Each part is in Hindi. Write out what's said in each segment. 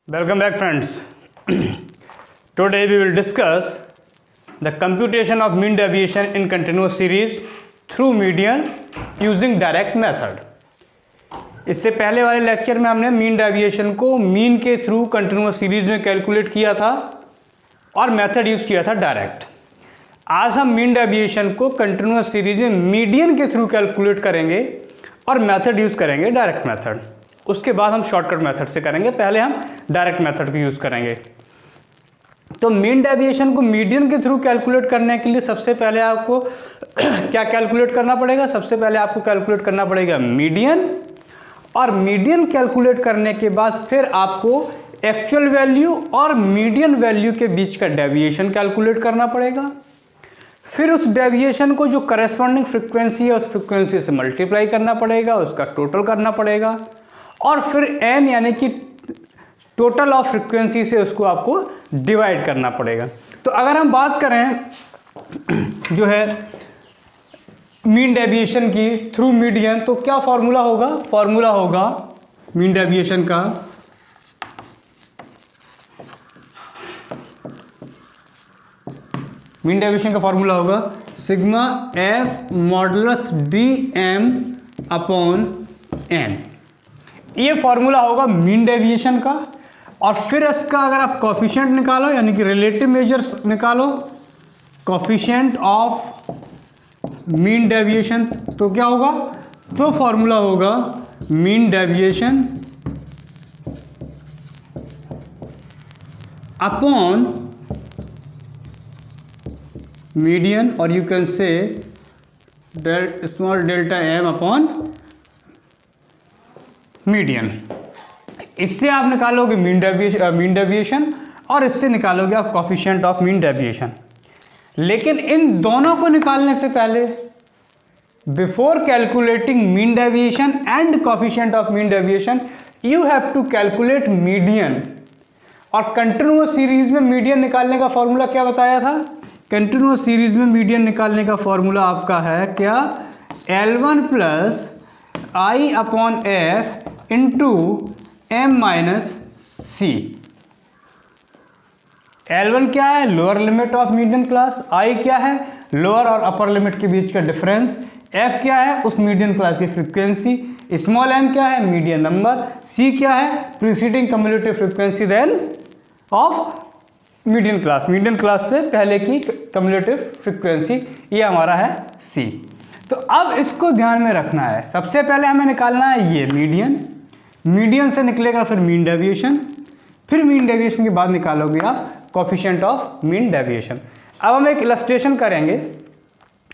Welcome back, friends. Today we will discuss the computation of mean deviation in continuous series through median using direct method. इससे पहले वाले लेक्चर में हमने मीन डेविएशन को मीन के थ्रू कंटिन्यूस सीरीज में कैलकुलेट किया था और मेथड यूज़ किया था डायरेक्ट। आज हम मीन डेविएशन को कंटिन्यूस सीरीज में मीडियन के थ्रू कैलकुलेट करेंगे और मेथड यूज़ करेंगे डायरेक्ट मेथड। उसके बाद हम शॉर्टकट मेथड से करेंगे, पहले हम डायरेक्ट मेथड को यूज़ करेंगे। तो मीन डेविएशन को मीडियन के थ्रू कैलकुलेट करने के लिए सबसे पहले आपको क्या कैलकुलेट करना पड़ेगा? सबसे पहले आपको कैलकुलेट करना पड़ेगा मीडियन, और मीडियन कैलकुलेट करने के बाद फिर आपको एक्चुअल वैल्यू और मीडियन वैल्यू के बीच का डेविएशन कैलकुलेट करना पड़ेगा। फिर उस डेविएशन को जो करस्पॉन्डिंग फ्रीक्वेंसी है उस फ्रीक्वेंसी से मल्टीप्लाई करना पड़ेगा, उसका टोटल करना पड़ेगा, और फिर n यानी कि टोटल ऑफ फ्रीक्वेंसी से उसको आपको डिवाइड करना पड़ेगा। तो अगर हम बात करें जो है मीन डेविएशन की थ्रू मीडियन, तो क्या फॉर्मूला होगा? फॉर्मूला होगा मीन डेविएशन का फॉर्मूला होगा sigma F modulus D M upon N. ये फॉर्मूला होगा मीन डेविएशन का। और फिर इसका अगर आप कोफिशिएंट निकालो यानी कि रिलेटिव मेजर्स निकालो, कोफिशिएंट ऑफ मीन डेविएशन, तो क्या होगा? तो फॉर्मूला होगा मीन डेविएशन अपॉन मीडियन, और you can say small delta M upon median. इससे आप निकालोगे मीन डेविएशन और इससे निकालोगे आप कोफिशिएंट ऑफ मीन डेविएशन। लेकिन इन दोनों को निकालने से पहले before calculating mean deviation and coefficient of mean deviation you have to calculate median. और कंटिन्यूअस सीरीज में मीडियन निकालने का फॉर्मूला क्या बताया था? कंटिन्यूअस सीरीज में मीडियन निकालने का फॉर्मूला आपका है क्या? L1 plus I upon F into M minus C. L1 क्या है? Lower limit of median class. I क्या है? लोअर और अपर लिमिट के बीच का डिफरेंस। एफ क्या है? उस मीडियन क्लास की फ्रीक्वेंसी। स्मॉल एम क्या है? Median number. सी क्या है? Preceding cumulative frequency then of median class, median class से पहले की कम्युलेटिव फ्रीक्वेंसी, ये हमारा है सी। तो अब इसको ध्यान में रखना है। सबसे पहले हमें निकालना है ये मीडियन, मीडियन से निकलेगा फिर मीन डेविएशन, फिर मीन डेविएशन के बाद निकालोगे आप कोफिशिएंट ऑफ मीन डेविएशन। अब हम एक इलस्ट्रेशन करेंगे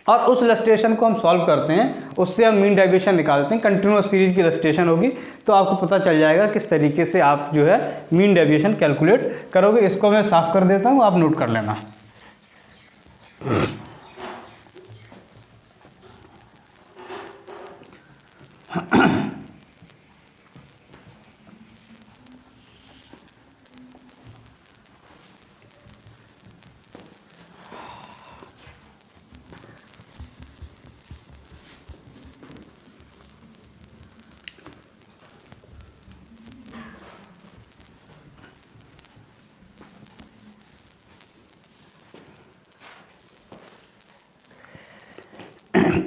और उस इलस्ट्रेशन को हम सॉल्व करते हैं, उससे हम मीन डेविएशन निकालते हैं। कंटिन्यूअस सीरीज की इलस्ट्रेशन होगी तो आपको पता चल जाएगा किस तरीके से आप जो है मीन डेविएशन कैलकुलेट करोगे। इसको मैं साफ कर देता हूँ, आप नोट कर लेना।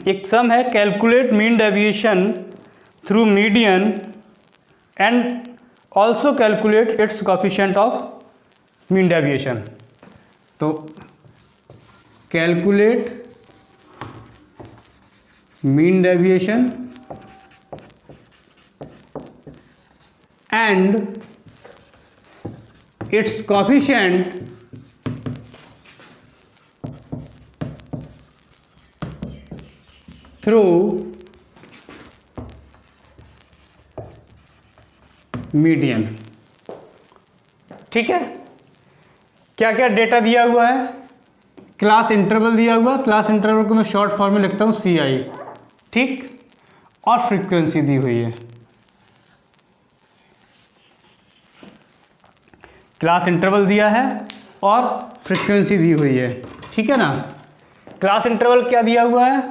एक सम है calculate mean deviation through median and also calculate its coefficient of mean deviation. तो calculate mean deviation and its coefficient through median. ठीक है, क्या क्या डेटा दिया हुआ है? क्लास इंटरवल दिया हुआ, क्लास इंटरवल को मैं शॉर्ट फॉर्म में लिखता हूं CI, ठीक, और फ्रीक्वेंसी दी हुई है। क्लास इंटरवल दिया है और फ्रीक्वेंसी दी हुई है, ठीक है ना। क्लास इंटरवल क्या दिया हुआ है?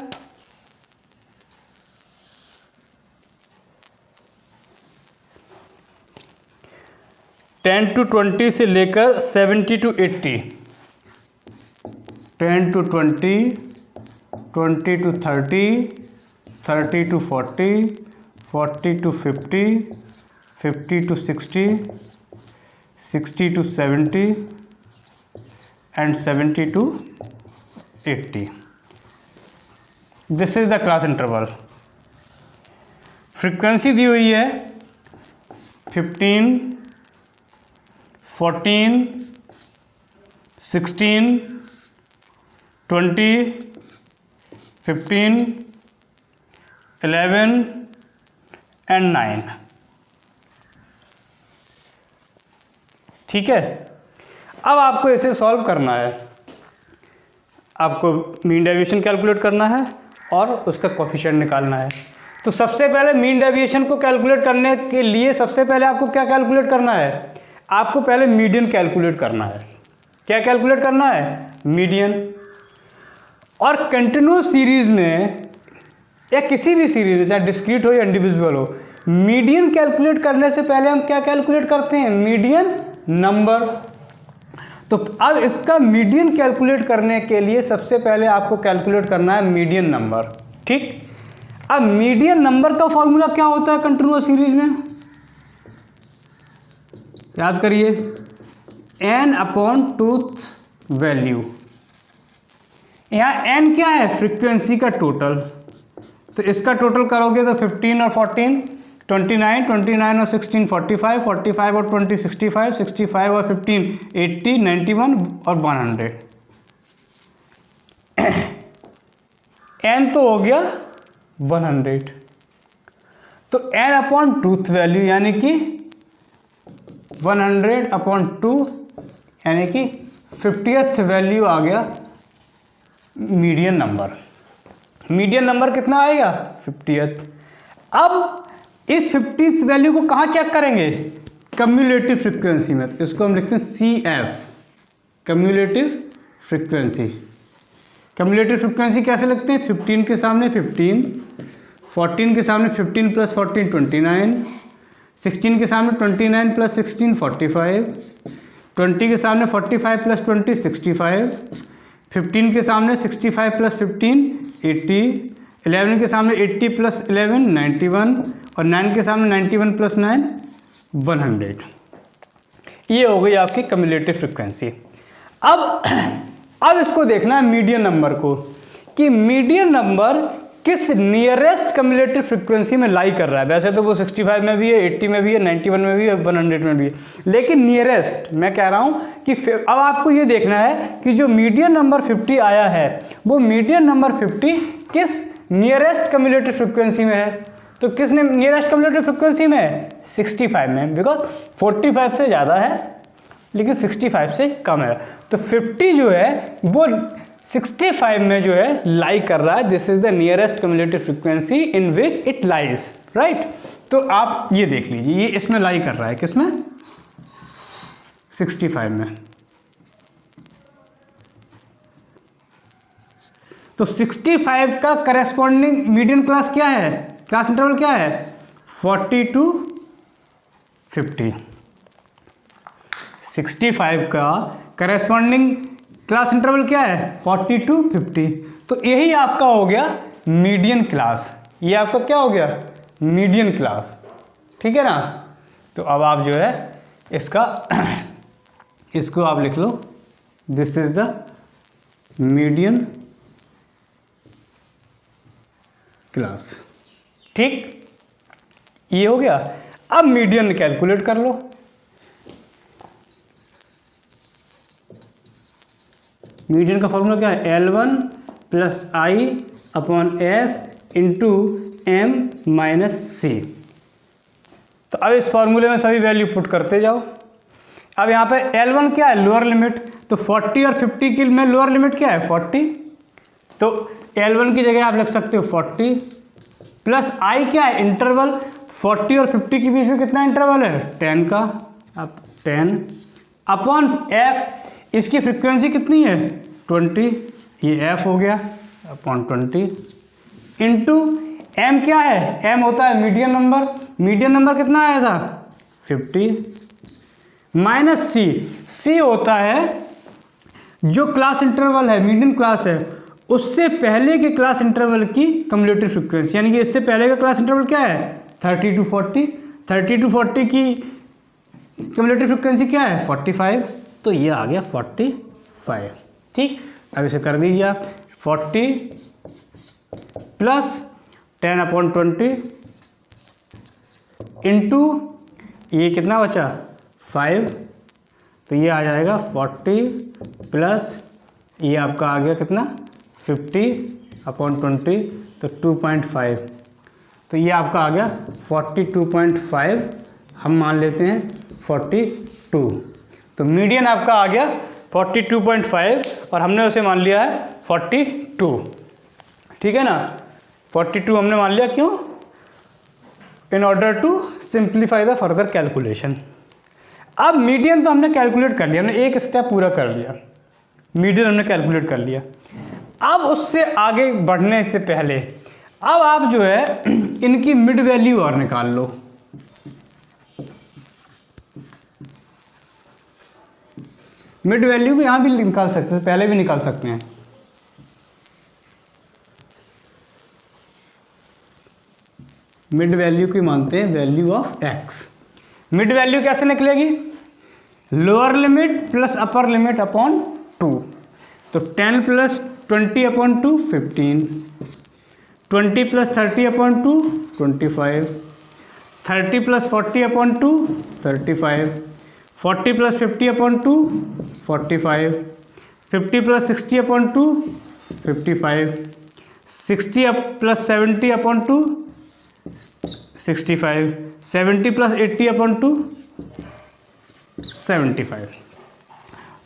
10 10 to 20 से लेकर 70 to 80, 10 to 20, 20 to 30, 30 to 40, 40 to 50, 50 to 60, 60 to 70 and 70 to 80. This is the class interval. Frequency दी हुई है 15, 14, 16, 20, 15, 11 एंड 9. ठीक है, अब आपको इसे सॉल्व करना है. आपको मीन डेविएशन कैलकुलेट करना है और उसका कोफिशिएंट निकालना है. तो सबसे पहले मीन डेविएशन को कैलकुलेट करने के लिए सबसे पहले आपको क्या कैलकुलेट करना है? आपको पहले मीडियन कैलकुलेट करना है. क्या कैलकुलेट करना है? मीडियन. और कंटिन्यूस सीरीज में या किसी भी सीरीज में, चाहे डिस्क्रीट हो या इंडिविजुअल हो, मीडियन कैलकुलेट करने से पहले हम क्या कैलकुलेट करते हैं? Median number. तो अब इसका मीडियन कैलकुलेट करने के लिए सबसे पहले आपको कैलकुलेट करना है मीडियन नंबर. ठीक. अब मीडियन नंबर का फॉर्मूला क्या होता है कंटिन्यूअस सीरीज में? याद करिए, n अपॉन टूथ वैल्यू. यहाँ n क्या है? फ्रीक्वेंसी का टोटल. तो इसका टोटल करोगे तो 15 और 14 29, 29 और 16 45, 45 और 20 65, 65 और 15 80, 91 और 100. n तो हो गया 100. तो n अपॉन टूथ वैल्यू यानी कि 100 अपॉन 2 यानी कि 50th वैल्यू आ गया मीडियन नंबर. मीडियन नंबर कितना आएगा? 50th. अब इस 50th वैल्यू को कहाँ चेक करेंगे? कम्युलेटिव फ्रीक्वेंसी में. तो इसको हम लिखते हैं CF, cumulative frequency. Cumulative frequency कैसे लिखते हैं? 15 के सामने 15, 14 के सामने 15 प्लस 14 29, 16 के सामने 29 प्लस 16 45, 20 के सामने 45 प्लस 20 65, 15 के सामने 65 प्लस 15 80, 11 के सामने 80 प्लस 11 91 और 9 के सामने 91 प्लस 9 100. ये हो गई आपकी कम्युलेटिव फ्रीक्वेंसी. अब इसको देखना है मीडियन नंबर को, कि मीडियन नंबर किस नियरेस्ट कम्युलेटिव फ्रीक्वेंसी में लाई कर रहा है. वैसे तो वो 65 में भी है, 80 में भी है, 91 में भी है, 100 में भी है, लेकिन नियरेस्ट मैं कह रहा हूँ कि अब आपको ये देखना है कि जो मीडियन नंबर 50 आया है वो मीडियन नंबर 50 किस नियरेस्ट कम्युलेटिव फ्रीक्वेंसी में है. तो किस नियरेस्ट कम्युलेटिव फ्रीक्वेंसी में है? 65 में, बिकॉज 45 से ज़्यादा है लेकिन 65 से कम है. तो 50 जो है वो 65 में जो है लाई कर रहा है. This is the nearest cumulative frequency in which it lies. Right. तो आप ये देख लीजिए, ये इसमें लाई कर रहा है. किसमें? 65 में. तो 65 का करेस्पॉन्डिंग मीडियन क्लास क्या है? क्लास इंटरवल क्या है? 40 to 50. 65 का करेस्पॉन्डिंग क्लास इंटरवल क्या है? 40 to 50. तो यही आपका हो गया मीडियन क्लास. ये आपका क्या हो गया? Median class. ठीक है ना. तो अब आप जो है इसको आप लिख लो, this is the median class. ठीक, ये हो गया. अब मीडियन कैलकुलेट कर लो. मीडियन का फॉर्मूला क्या है? L1 plus I upon F into M minus C. तो अब इस फॉर्मूले में सभी वैल्यू पुट करते जाओ. अब यहाँ पे L1 क्या है? Lower limit. तो 40 और 50 की में लोअर लिमिट क्या है? 40. तो L1 की जगह आप लिख सकते हो 40 प्लस आई क्या है? इंटरवल. 40 और 50 के बीच में कितना इंटरवल है? 10 का. अब 10 अपॉन एफ. इसकी फ्रीक्वेंसी कितनी है? 20. ये एफ हो गया अपॉन 20 इंटू एम क्या है? एम होता है मीडियन नंबर. मीडियन नंबर कितना आया था? 50 माइनस सी, सी होता है जो क्लास इंटरवल है, मीडियन क्लास है, उससे पहले के क्लास इंटरवल की कम्युलेटिव फ्रीक्वेंसी, यानी कि इससे पहले का क्लास इंटरवल क्या है 30 to 40, 30 to 40 की कम्युलेटिव फ्रीक्वेंसी क्या है 45, तो ये आ गया 45। ठीक, अब इसे कर दीजिए आप 40 प्लस 10/20 इंटू ये कितना बचा 5, तो ये आ जाएगा 40 प्लस ये आपका आ गया कितना 50/20, तो 2.5, तो ये आपका आ गया 42.5, हम मान लेते हैं 42, तो मीडियन आपका आ गया 42.5 और हमने उसे मान लिया है 42। ठीक है ना, 42 हमने मान लिया, क्यों, in order to simplify the further calculation. अब मीडियन तो हमने कैलकुलेट कर लिया, हमने एक स्टेप पूरा कर लिया, मीडियन हमने कैलकुलेट कर लिया। अब उससे आगे बढ़ने से पहले अब आप जो है इनकी मिड वैल्यू और निकाल लो। मिड वैल्यू को यहां भी निकाल सकते हैं, पहले भी निकाल सकते हैं। मिड वैल्यू की मानते हैं value of x. Mid value कैसे निकलेगी, lower limit plus upper limit upon 2, तो 10 plus 20/2 15, 20 plus 30/2 25, 30 plus 40/2 35, 40 plus 50/2 45, 50 plus 60/2 55, 60 plus 70/2 65, 70 plus 80/2 75,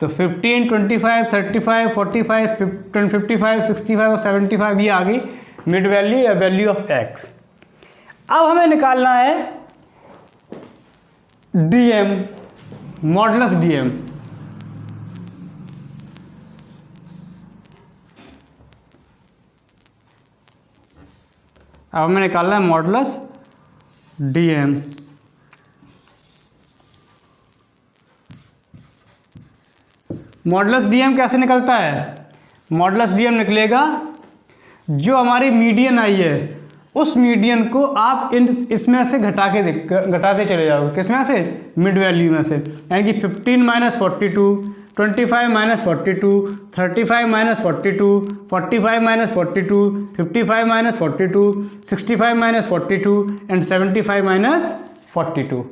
तो 15 25 35 45 55 65 और 75 ये आ गई मिड वैल्यू या वैल्यू ऑफ एक्स। अब हमें निकालना है डीएम, मॉडुलस डीएम। अब हमें निकालना है मॉडुलस डीएम। मॉडुलस डीएम कैसे निकलता है, मॉडुलस डीएम निकलेगा जो हमारी मीडियन आई है उस मीडियन को आप इसमें से घटाते चले जाओगे, किसमें से, मिड वैल्यू में से, यानी कि 15 minus 42, 25 minus 42, 35 minus 42, 45 minus 42, 55 minus 42, 65 minus 42 and 75 minus 42।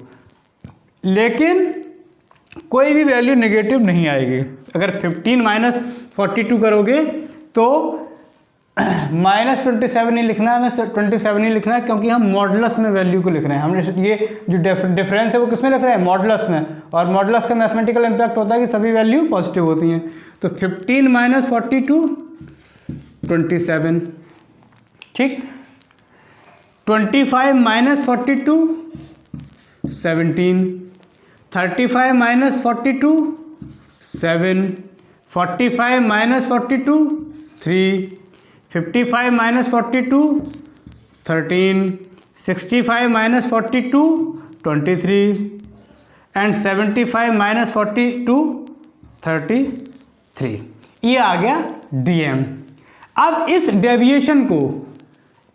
लेकिन कोई भी वैल्यू नेगेटिव नहीं आएगी। अगर 15 माइनस 42 करोगे तो -27 नहीं लिखना है, 27 नहीं लिखना है, क्योंकि हम मॉडुलस में वैल्यू को लिख रहे हैं। हमने ये जो डिफरेंस है वो किस में लिख रहे हैं, मॉडुलस में, और मॉडुलस का मैथमेटिकल इम्पैक्ट होता है कि सभी वैल्यू पॉजिटिव होती हैं। तो 15 माइनस 42 27, ठीक, 25 minus 42 17, 35 minus 42 7, 45 minus 42 3, 55 minus 42 13, 65 minus 42 23 and 75 minus 42 33। ये आ गया डीएम। अब इस डेविएशन को,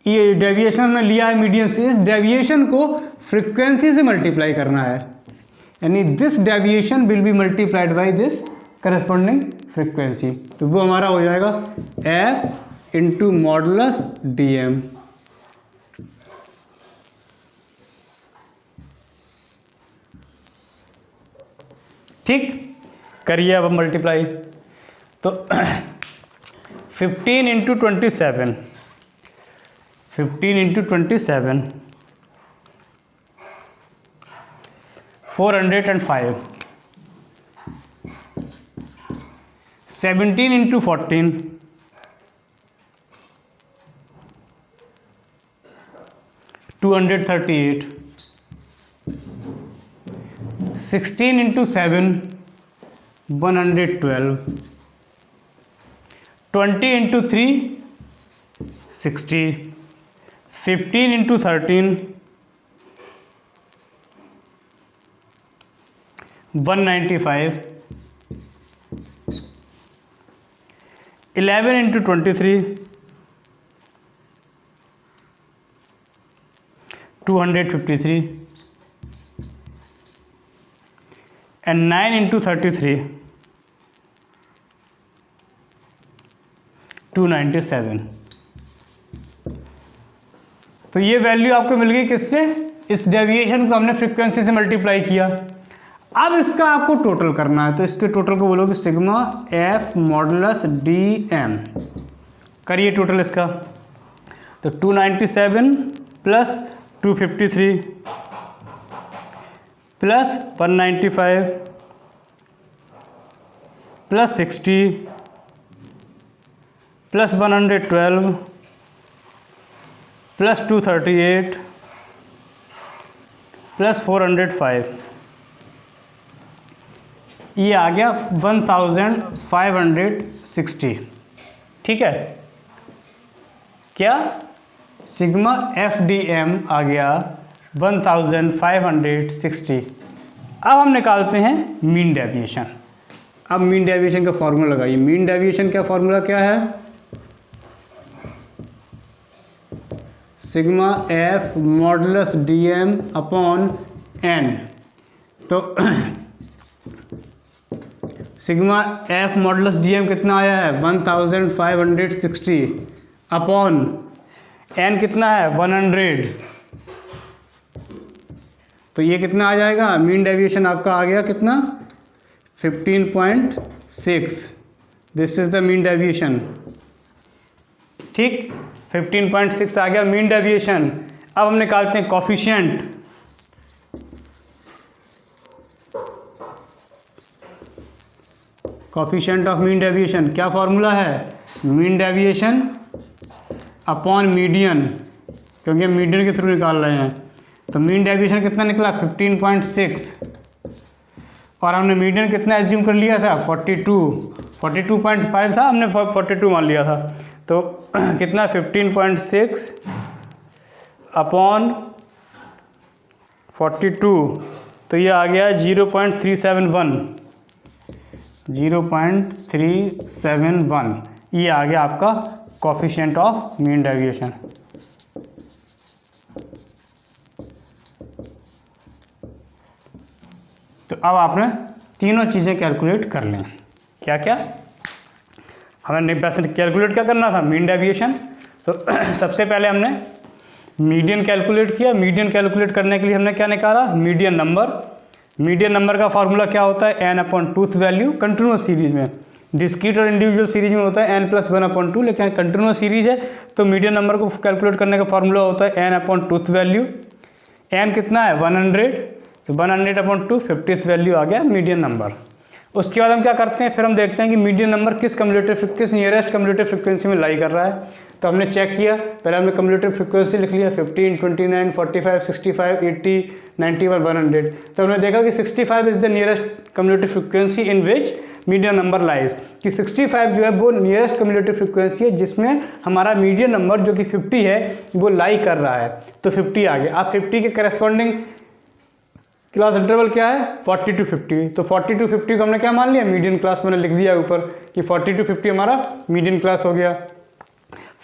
ये डेविएशन हमने लिया है मीडियन से, इस डेविएशन को फ्रीक्वेंसी से मल्टीप्लाई करना है, यानी this deviation will be multiplied by this corresponding frequency. तो वो हमारा हो जाएगा एफ इंटू मॉडुलस डीएम। ठीक, करिए अब मल्टीप्लाई। तो 15 into 27, 15 into 27 405, 17 into 14 238, 16 into 7 112, 20 into 3 60, 15 into 13 195, 11 into 23, 253, and 9 into 33, 297। तो ये वैल्यू आपको मिल गई किससे? इस डेविएशन को हमने फ्रीक्वेंसी से मल्टीप्लाई किया। अब इसका आपको टोटल करना है, तो इसके टोटल को बोलोगे sigma F modulus D M. करिए टोटल इसका, तो 297 plus 253 plus 195 plus 60 plus 112 plus 238 plus 405, ये आ गया 1560। ठीक है, क्या सिग्मा एफ डी एम आ गया 1560। अब हम निकालते हैं मीन डेविएशन। अब मीन डेविएशन का फॉर्मूला लगाइए। मीन डेविएशन का फॉर्मूला क्या है? Sigma F modulus D M upon N. तो sigma F modulus D M कितना आया है? 1560 अपॉन एन कितना है? 100। तो ये कितना आ जाएगा? मीन डेविएशन आपका आ गया कितना? 15.6। This is the mean deviation. ठीक, 15.6 आ गया मीन डेविएशन। अब हम निकालते हैं coefficient. Coefficient of mean deviation क्या फॉर्मूला है? मीन डेविएशन अपॉन मीडियन, क्योंकि हम मीडियन के थ्रू निकाल रहे हैं। तो मीन डेविएशन कितना निकला? 15.6, और हमने मीडियन कितना एज्यूम कर लिया था? 42.5 था, हमने 42 मान लिया था। तो कितना? 15.6 अपॉन 42, तो ये आ गया 0.371। 0.371 ये आ गया आपका कोफिशिएंट ऑफ मीन डेविएशन। तो अब आपने तीनों चीज़ें कैलकुलेट कर लें। क्या क्या हमें वैसे कैलकुलेट क्या करना था? Mean deviation. तो सबसे पहले हमने मीडियन कैलकुलेट किया। मीडियन कैलकुलेट करने के लिए हमने क्या निकाला? Median number. मीडियन नंबर का फॉर्मूला क्या होता है? N upon twoth value. Continuous series में, डिस्क्रीट और इंडिविजुअल सीरीज में होता है n+1/2, लेकिन कंटिन्यूस सीरीज है तो मीडियन नंबर को कैलकुलेट करने का फॉर्मूला होता है n upon twoth value. n कितना है? 100, तो 100/2 50th वैल्यू आ गया मीडियन नंबर। उसके बाद हम क्या करते हैं? फिर हम देखते हैं कि मीडियन नंबर किस नियरेस्ट कम्युलेटिव फ्रिक्वेंसी में लाई कर रहा है। तो हमने चेक किया, पहले हमने कम्युलेटिव फ्रिक्वेंसी लिख लिया 15, 29, 45, 65, 80, 91, 100। तो हमने देखा कि 65 is the nearest cumulative frequency in which median number lies, कि 65 जो है वो नियरेस्ट कम्युलेटिव फ्रिक्वेंसी है जिसमें हमारा मीडियन नंबर जो कि 50 है वो लाई कर रहा है। तो 50 आ गया। अब 50 के करस्पॉन्डिंग क्लास इंटरवल क्या है? 40 to 50। तो 40 to 50 को हमने क्या मान लिया? मीडियन क्लास मैंने लिख दिया ऊपर कि 40 to 50 हमारा मीडियन क्लास हो गया।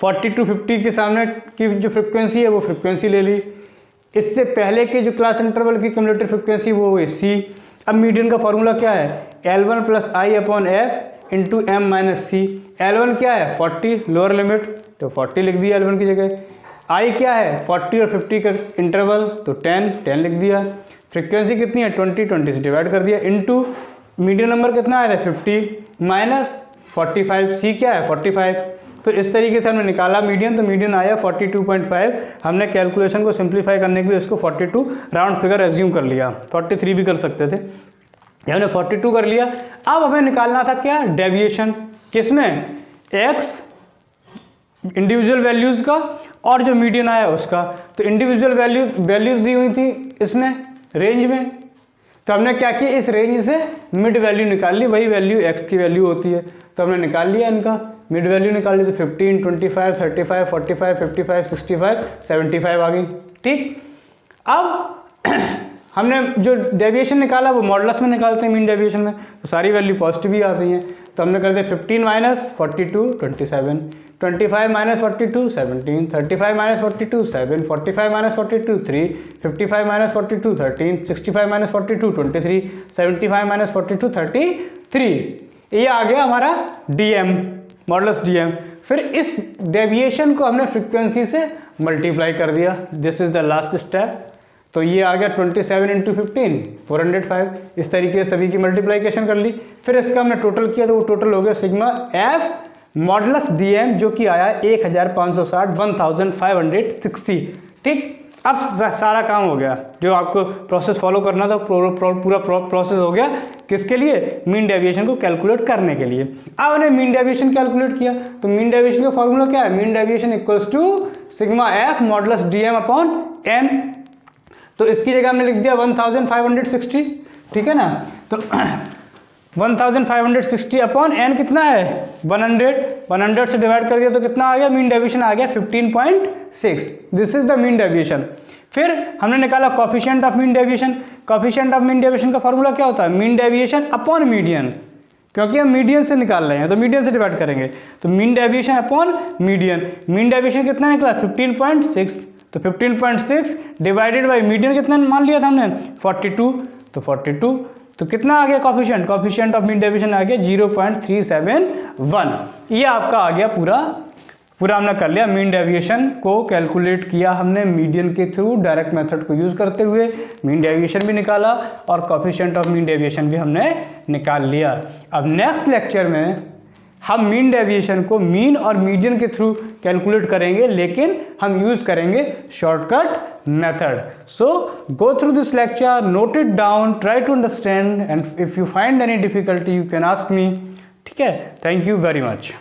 40 to 50 के सामने की जो फ्रिक्वेंसी है वो फ्रिक्वेंसी ले ली। इससे पहले के जो क्लास इंटरवल की कम्युलेटिव फ्रिक्वेंसी वो हुई सी। अब मीडियन का फॉर्मूला क्या है? L1 + I/f into m - c। L1 क्या है? 40 लोअर लिमिट, तो 40 लिख दिया L1 की जगह। I क्या है? 40 और 50 का इंटरवल, तो 10 लिख दिया। फ्रिक्वेंसी कितनी है? 20 से डिवाइड कर दिया, इंटू मीडियन नंबर कितना आया था? 50 माइनस 45, सी क्या है? 45। तो इस तरीके से हमने निकाला मीडियन, तो मीडियन आया 42.5। हमने कैलकुलेशन को सिंप्लीफाई करने के लिए इसको 42 राउंड फिगर एज्यूम कर लिया, 43 भी कर सकते थे, हमने 42 कर लिया। अब हमें निकालना था क्या? डेविएशन। किसमें? एक्स इंडिविजुअल वैल्यूज़ का और जो मीडियन आया उसका। तो इंडिविजुअल वैल्यूज दी हुई थी इसमें रेंज में, तो हमने क्या किया? इस रेंज से मिड वैल्यू निकाल ली, वही वैल्यू एक्स की वैल्यू होती है। तो हमने निकाल लिया, इनका मिड वैल्यू निकाल ली। तो 15, 25, 35, 45, 55, 65, 75 आ गई। ठीक, अब हमने जो डेविएशन निकाला वो मॉडुलस में निकालते हैं मीन डेविएशन में, तो सारी वैल्यू पॉजिटिव ही आती हैं। तो हमने कर दिया 15 minus 42 27, 25 minus 42 17, 35 minus 42 7, 45 minus 42 3, 55 minus 42 13, 65 minus 42 23, 75 minus 42 33। ये आ गया हमारा डीएम, मॉडुलस डीएम। फिर इस डेविएशन को हमने फ्रीक्वेंसी से मल्टीप्लाई कर दिया, this is the last step. तो ये आ गया 27 इंटू 15 405। इस तरीके से सभी की मल्टीप्लाइकेशन कर ली। फिर इसका हमने टोटल किया तो वो टोटल हो गया सिग्मा एफ मॉडुलस डीएम, जो कि आया 1560 1560। ठीक, अब सारा काम हो गया, जो आपको प्रोसेस फॉलो करना था पूरा प्रोसेस हो गया। किसके लिए? मीन डेविएशन को कैलकुलेट करने के लिए। अब हमने मीन डेविएशन कैलकुलेट किया, तो मीन डेविएशन का फॉर्मूला क्या है? Mean deviation equals to sigma F modulus DM upon N. तो इसकी जगह हमने लिख दिया 1560, ठीक है ना। तो 1560 अपॉन एन कितना है? 100 से डिवाइड कर दिया तो कितना आ गया? मीन डेविएशन आ गया 15.6। This is the mean deviation. फिर हमने निकाला coefficient of mean deviation. Coefficient of mean deviation का फॉर्मूला क्या होता है? मीन डेविएशन अपॉन मीडियन, क्योंकि हम मीडियन से निकाल रहे हैं तो मीडियन से डिवाइड करेंगे। तो mean deviation upon median, mean deviation कितना निकला? 15.6। तो 15.6 डिवाइडेड बाई मीडियन कितना मान लिया था हमने? 42। तो 42 तो कितना आ गया coefficient? Coefficient of mean deviation आ गया 0.371। ये आपका आ गया पूरा हमने कर लिया। मीन डेविएशन को कैलकुलेट किया हमने मीडियन के थ्रू, डायरेक्ट मेथड को यूज करते हुए मीन डेविएशन भी निकाला और कोफिशिएंट ऑफ मीन डेविएशन भी हमने निकाल लिया। अब नेक्स्ट लेक्चर में हम मीन डेविएशन को मीन और मीडियन के थ्रू कैलकुलेट करेंगे, लेकिन हम यूज करेंगे shortcut method. So go through this lecture, note it down, try to understand, and if you find any difficulty you can ask me. ठीक है, थैंक यू वेरी मच।